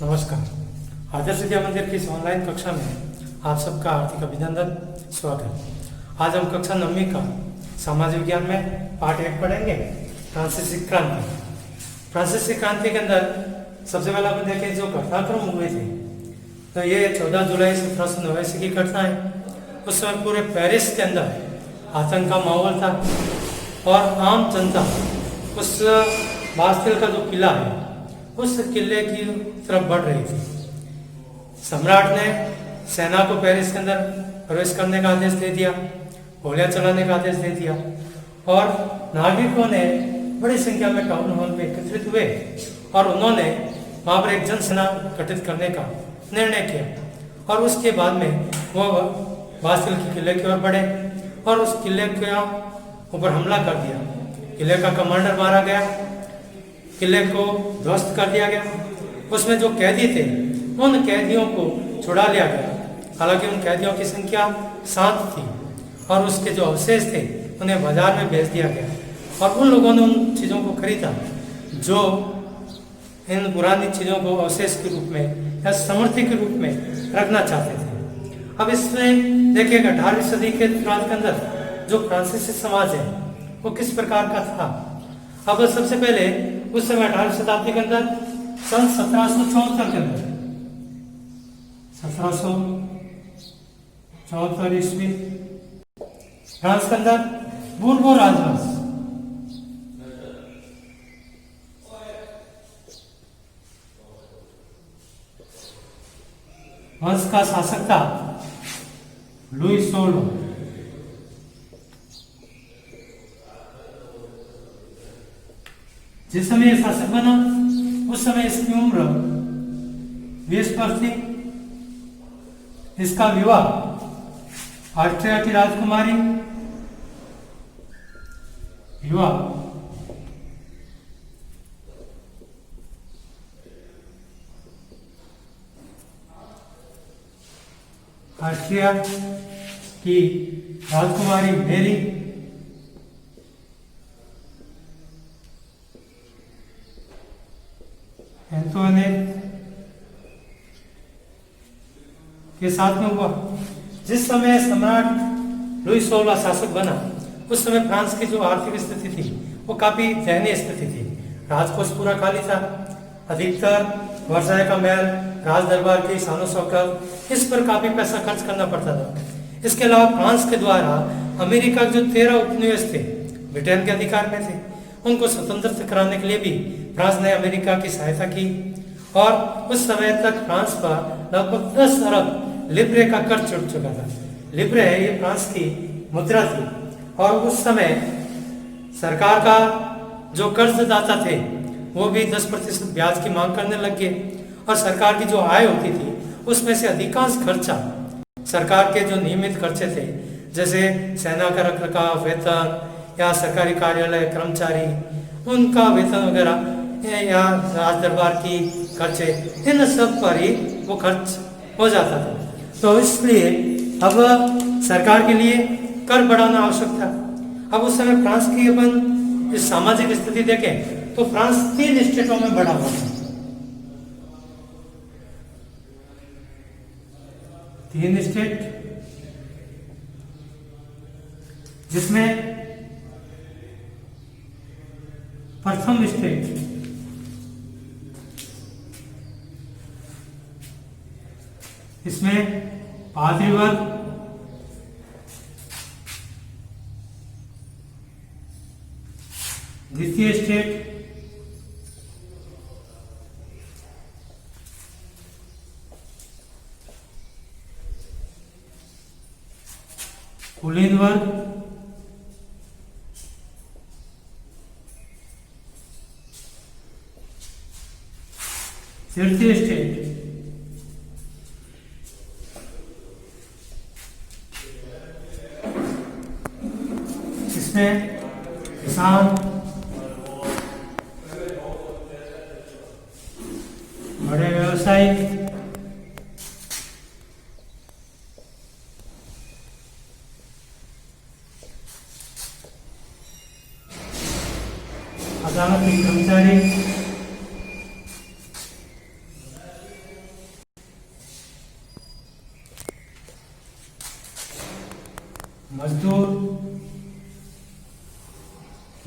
नमस्कार। आदर्श विद्या मंदिर की इस ऑनलाइन कक्षा में आप सबका हार्दिक अभिनंदन, स्वागत। आज हम कक्षा 9वीं का सामाजिक विज्ञान में पाठ 1 पढ़ेंगे, फ्रांसीसी क्रांति। फ्रांसीसी क्रांति के अंदर सबसे पहले अपन देखें जो घटनाक्रम हुए थे, तो ये 14 जुलाई 1789 की घटना है। उस समय पूरे पेरिस के अंदर आतंक का माहौल था और आम जनता उस बास्तिल का जो किला है उस किले की तरफ बढ़ रही थी। सम्राट ने सेना को पेरिस के अंदर प्रवेश करने का आदेश दे दिया, गोलियां चलाने का आदेश दे दिया और नागरिकों ने बड़ी संख्या में टाउन हॉल में एकत्रित हुए और उन्होंने वहां पर एक जनसेना गठित करने का निर्णय किया। और उसके बाद में वो बास्तिल के किले की ओर बढ़े और उस किले के ऊपर हमला कर दिया। किले का कमांडर मारा गया, किले को ध्वस्त कर दिया गया। उसमें जो कैदी थे उन कैदियों को छुड़ा लिया गया। हालांकि उन कैदियों की संख्या 7 थी और उसके जो अवशेष थे उन्हें बाजार में बेच दिया गया और उन लोगों ने उन चीज़ों को खरीदा जो इन पुरानी चीज़ों को अवशेष के रूप में या समृद्धि के रूप में रखना चाहते थे। अब इसमें देखिएगा 18वीं सदी के तुरंत के अंदर जो फ्रांसीसी समाज है वो किस प्रकार का था। अब सबसे पहले उस समय 18वीं शताब्दी के अंदर सन 1774 के अंदर 1774 ईस्वी फ्रांस के अंदर बूर्बो राजवंश वंश का शासक था लुई 16। जिस समय यह शासक बना उस समय इसकी उम्र 20 वर्ष थी। इसका विवाह ऑस्ट्रिया की राजकुमारी ऑस्ट्रिया की राजकुमारी मेरी एंटोनेट के साथ में हुआ। जिस समय सम्राट लुई 16 शासक बना उस समय फ्रांस की जो आर्थिक स्थिति थी वो काफी दयनीय स्थिति थी। राजकोष पूरा खाली था। अधिकतर वर्साय का महल, राज दरबार की शानो शौकत, इस पर काफी पैसा खर्च करना पड़ता था। इसके अलावा फ्रांस के द्वारा अमेरिका के जो 13 उपनिवेश थे ब्रिटेन के अधिकार में थे, उनको स्वतंत्र कराने के लिए भी फ्रांस ने अमेरिका की सहायता की और उस समय तक फ्रांस पर लगभग 10 अरब लिब्रे का कर चढ़ चुका था। लिब्रे ये फ्रांस की मुद्रा थी और उस समय सरकार का जो कर्जदाता थे वो भी 10% ब्याज की मांग करने लग गए और सरकार की जो आय होती थी उसमें से अधिकांश खर्चा सरकार के जो नियमित खर्चे थे, जैसे सेना का रखरखाव, वेतन या सरकारी कार्यालय कर्मचारी उनका वेतन वगैरह या राज दरबार की खर्चे, इन सब पर ही वो खर्च हो जाता था। तो इसलिए अब सरकार के लिए कर बढ़ाना आवश्यक था। अब उस समय फ्रांस की अपन इस सामाजिक स्थिति देखें तो फ्रांस 3 स्टेटों में बढ़ा हुआ था। 3 स्टेट जिसमें प्रथम स्टेट इसमें पादरी वर्ग, द्वितीय स्टेट कुलीन वर्ग, तृतीय स्टेट इसमें किसान, बड़े व्यवसायी, अदालत के कर्मचारी,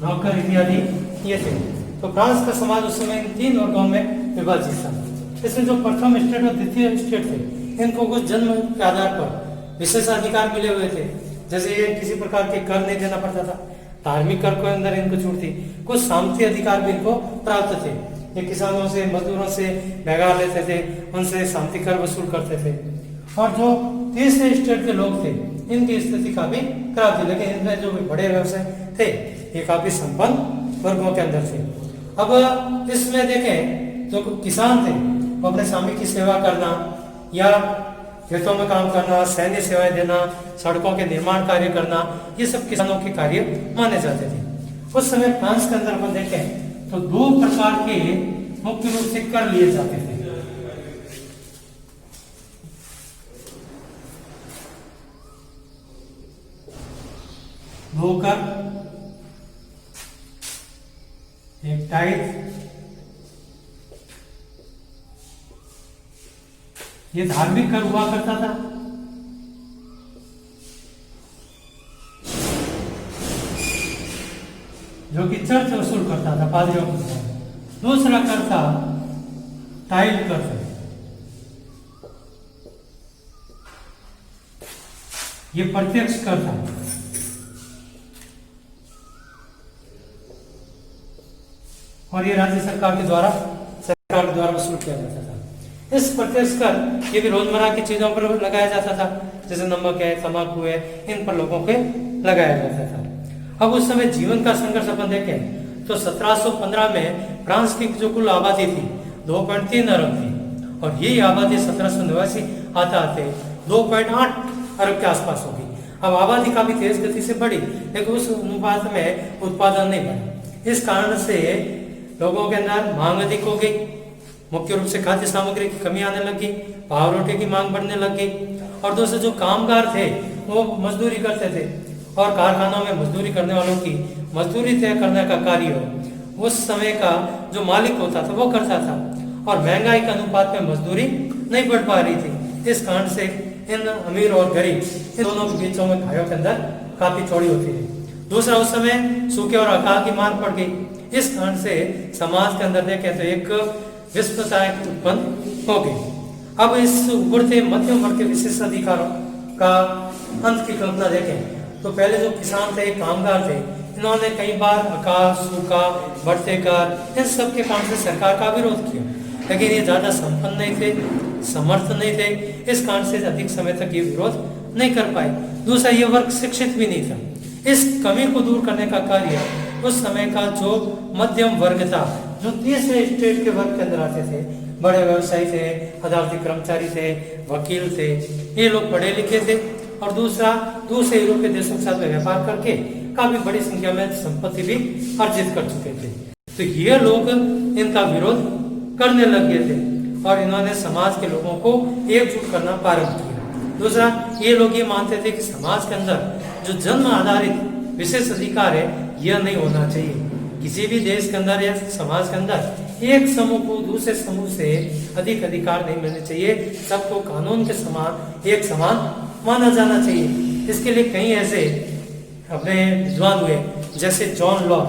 नौकर इत्यादि ये थे। तो फ्रांस का समाज उस समय इन 3 वर्गों में विभाजित था। इसमें जो प्रथम स्टेट और द्वितीय स्टेट थे, इनको कुछ जन्म के आधार पर विशेष अधिकार मिले हुए थे। जैसे ये किसी प्रकार के कर नहीं देना पड़ता था, धार्मिक कर के अंदर इनको छूट थी। कुछ सामंती अधिकार भी इनको प्राप्त थे। ये किसानों से, मजदूरों से भगा लेते थे, उनसे सामंती कर वसूल करते थे। और जो तीसरे स्टेट के लोग थे, इनकी स्थिति काफी खराब थी, लेकिन इनमें जो भी बड़े व्यवसाय थे, ये काफी संपन्न वर्गों के अंदर थे। अब इसमें देखें, जो किसान थे वो अपने स्वामी की सेवा करना या खेतों में काम करना, सैन्य सेवाएं देना, सड़कों के निर्माण कार्य करना, ये सब किसानों के कार्य माने जाते थे। उस समय फ्रांस के अंदर अपन देखें तो 2 प्रकार के मुख्य रूप से कर लिए जाते थे। दो कर, एक टाइथ। ये धार्मिक कर हुआ करता था, जो कि चर्च वसूल करता था पादरियों को। दूसरा कर था टाइल कर, ये प्रत्यक्ष कर था। और ये राज्य सरकार के द्वारा वसूल किया जाता था। इस प्रत्यक्ष कर ये भी रोजमर्रा की चीजों पर लगाया जाता था, जैसे नमक है, तंबाकू है, इन पर लोगों पे लगाया जाता था। अब उस समय जीवन का संघर्ष अपन देखें तो 1715 में फ्रांस की जो कुल आबादी थी 2.3 अरब थी, और यही आबादी 1789 आते आते 2.8 अरब के आसपास होगी। अब आबादी काफी तेज गति से बढ़ी, लेकिन उस अनुपात में उत्पादन नहीं बढ़ा। इस कारण से लोगों के अंदर मांग अधिक हो गई, मुख्य रूप से खाद्य सामग्री की कमी आने लगी, पाव रोटी की मांग बढ़ने लगी। और दूसरे जो कामगार थे वो मजदूरी करते थे, और कारखानों में मजदूरी करने वालों की मजदूरी तय करने का कार्य उस समय का जो मालिक होता था वो करता था, और महंगाई के अनुपात में मजदूरी नहीं बढ़ पा रही थी। इस कारण से इन अमीर और गरीब इन दोनों के बीचों में खाइयों के अंदर काफी चौड़ी होती थी। दूसरा, उस समय सूखे और अकाल की मार पड़ गई। इस कारण से समाज के अंदर देखें तो एक विषमता उत्पन्न हो गई। अब इस उभरते मध्यम वर्ग के विशेष अधिकारों का अंत की कल्पना देखें तो पहले जो किसान थे, कामगार थे, इन्होंने कई बार अकाल, सूखा, बढ़ते कर, इन सब के कारण से सरकार का विरोध किया, लेकिन ये ज्यादा संपन्न नहीं थे, समर्थ नहीं थे। इस कारण से अधिक समय तक ये विरोध नहीं कर पाए। दूसरा, ये वर्ग शिक्षित भी नहीं था। इस कमी को दूर करने का कार्य उस समय का जो मध्यम वर्ग था, जो तीसरे स्टेट के वर्ग के अंदर आते थे, बड़े व्यवसायी थे, अदालती कर्मचारी थे, वकील थे, ये लोग पढ़े लिखे थे। और दूसरा, दूसरे यूरोपीय देशों के साथ व्यापार करके काफी बड़ी संख्या में संपत्ति भी अर्जित कर चुके थे। तो ये लोग इनका विरोध करने लग गए थे, और इन्होंने समाज के लोगों को एकजुट करना प्रारंभ किया। दूसरा, ये लोग ये मानते थे कि समाज के अंदर जो जन्म आधारित विशेष अधिकार है, यह नहीं होना चाहिए। किसी भी देश के अंदर या समाज के अंदर एक समूह को दूसरे समूह से अधिक अधिकार नहीं मिलने चाहिए। सबको कानून के समान एक समान माना जाना चाहिए। इसके लिए कई ऐसे अपने विद्वान हुए, जैसे जॉन लॉक।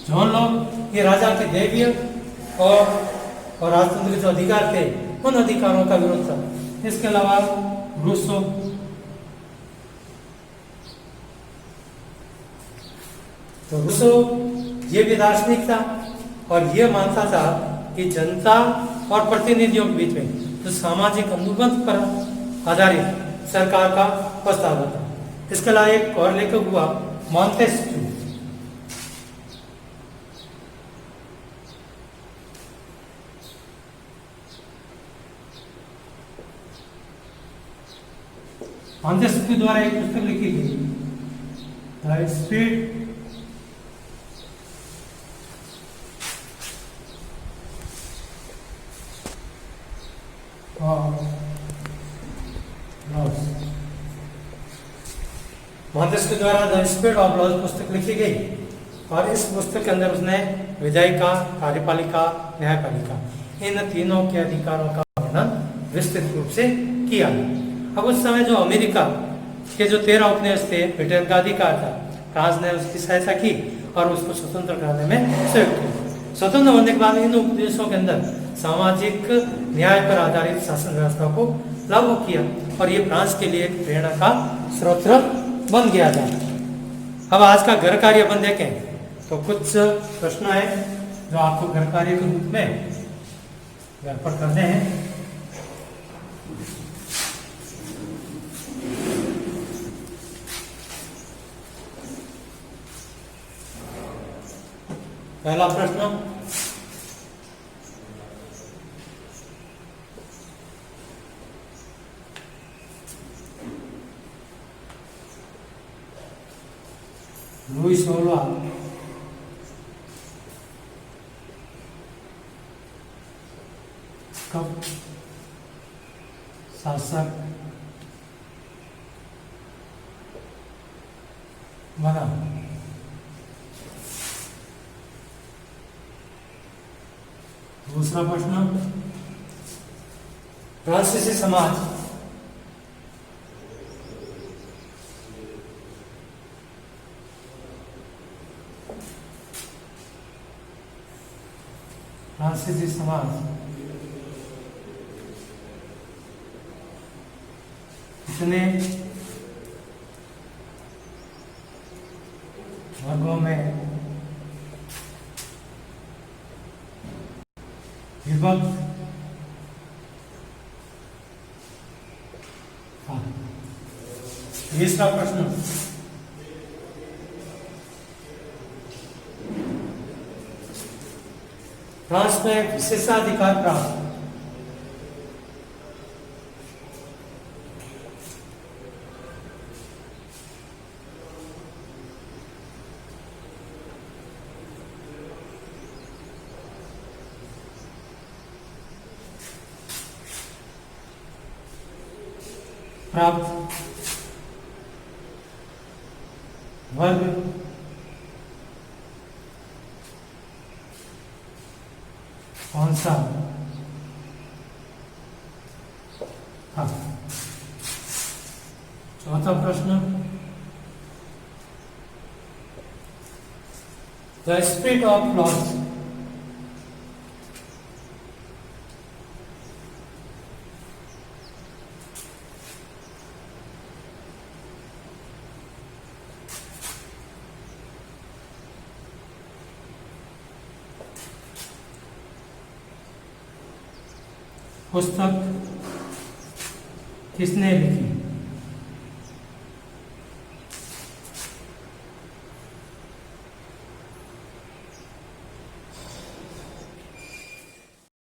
जॉन लॉक ये राजा के दैवीय और राजतंत्र के जो अधिकार थे, उन अधिकारों का विरोध था। इसके अलावा रूसो, तो रूसो ये भी दार्शनिक था, और ये मानता था कि जनता और प्रतिनिधियों के बीच में जो सामाजिक अनुबंध पर आधारित सरकार का प्रस्ताव था। इसके अलावा एक और लेखक हुआ मॉन्टेस्क्यू। मॉन्टेस्क्यू द्वारा एक पुस्तक लिखी गई, the speed of loss. Montesquieu द्वारा द स्पीड ऑफ लॉस पुस्तक लिखी गई, और इस पुस्तक के अंदर उसने विधायिका, कार्यपालिका, न्यायपालिका इन तीनों के अधिकारों का वर्णन विस्तृत रूप से किया। अब उस समय जो अमेरिका के जो 13 उपनिवेश थे, ब्रिटेन का अधिकार था, फ्रांस ने उसकी सहायता की और उसको स्वतंत्र कराने में सहयोग किया। स्वतंत्र होने के बाद इन उपनिवेशों के अंदर सामाजिक न्याय पर आधारित शासन व्यवस्था को लागू किया और ये फ्रांस के लिए एक प्रेरणा का स्रोत बन गया था। अब आज का घर कार्य अपन देखें तो कुछ प्रश्न है जो आपको घर कार्य के रूप में घर पर करने हैं। पहला प्रश्न, लुई 16 कब शासक बना? दूसरा प्रश्न, फ्रांसीसी समाज कितने वर्गों में विभक्त था? तीसरा प्रश्न, फ्रांस में विशेषाधिकार प्राप्त वर्ग कौन सा था? चौथा प्रश्न, द स्पिरिट ऑफ लॉस पुस्तक किसने लिखी?